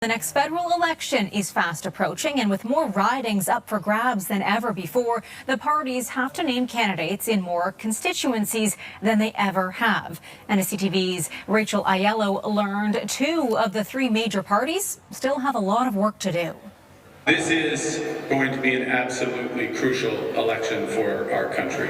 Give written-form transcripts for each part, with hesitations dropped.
The next federal election is fast approaching, and with more ridings up for grabs than ever before, the parties have to name candidates in more constituencies than they ever have. NSCTV's Rachel Aiello learned 2 of the 3 major parties still have a lot of work to do. This is going to be an absolutely crucial election for our country.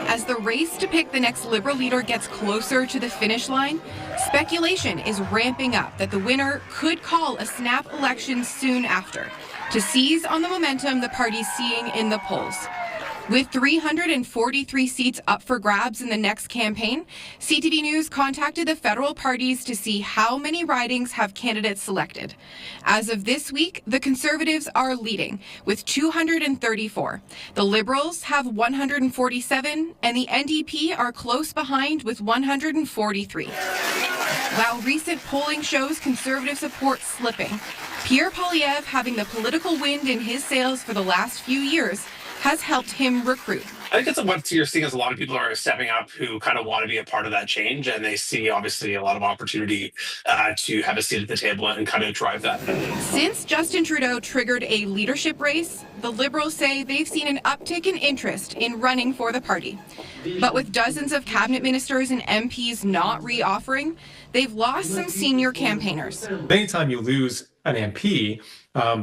As the race to pick the next Liberal leader gets closer to the finish line, speculation is ramping up that the winner could call a snap election soon after to seize on the momentum the party's seeing in the polls. With 343 seats up for grabs in the next campaign, CTV News contacted the federal parties to see how many ridings have candidates selected. As of this week, the Conservatives are leading with 234. The Liberals have 147, and the NDP are close behind with 143. While recent polling shows Conservative support slipping, Pierre Poilievre, having the political wind in his sails for the last few years, has helped him recruit. I think it's what you're seeing is a lot of people are stepping up who kind of want to be a part of that change, and they see obviously a lot of opportunity to have a seat at the table and kind of drive that. Since Justin Trudeau triggered a leadership race, the Liberals say they've seen an uptick in interest in running for the party. But with dozens of cabinet ministers and MPs not re-offering, they've lost some senior campaigners. Anytime you lose an MP,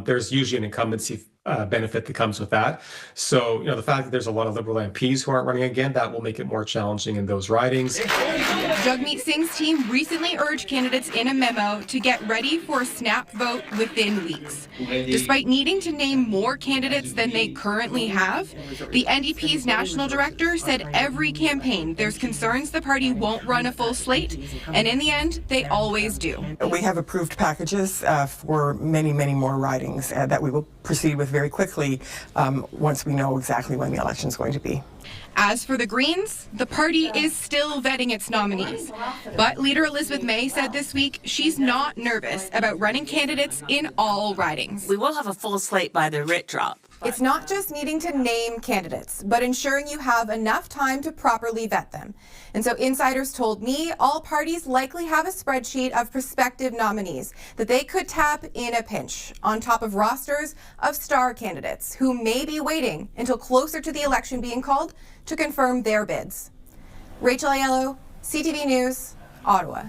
there's usually an incumbency benefit that comes with that. So, the fact that there's a lot of Liberal MPs who aren't running again, that will make it more challenging in those ridings. Jagmeet Singh's team recently urged candidates in a memo to get ready for a snap vote within weeks. Despite needing to name more candidates than they currently have, the NDP's national director said every campaign there's concerns the party won't run a full slate, and in the end, they always do. We have approved packages for many, many more ridings that we will proceed with very quickly once we know exactly when the election is going to be. As for the Greens, the party is still vetting its nominees. But leader Elizabeth May said this week she's not nervous about running candidates in all ridings. We will have a full slate by the writ drop. It's not just needing to name candidates, but ensuring you have enough time to properly vet them. And so insiders told me all parties likely have a spreadsheet of prospective nominees that they could tap in a pinch, on top of rosters of star candidates who may be waiting until closer to the election being called to confirm their bids. Rachel Aiello, CTV News, Ottawa.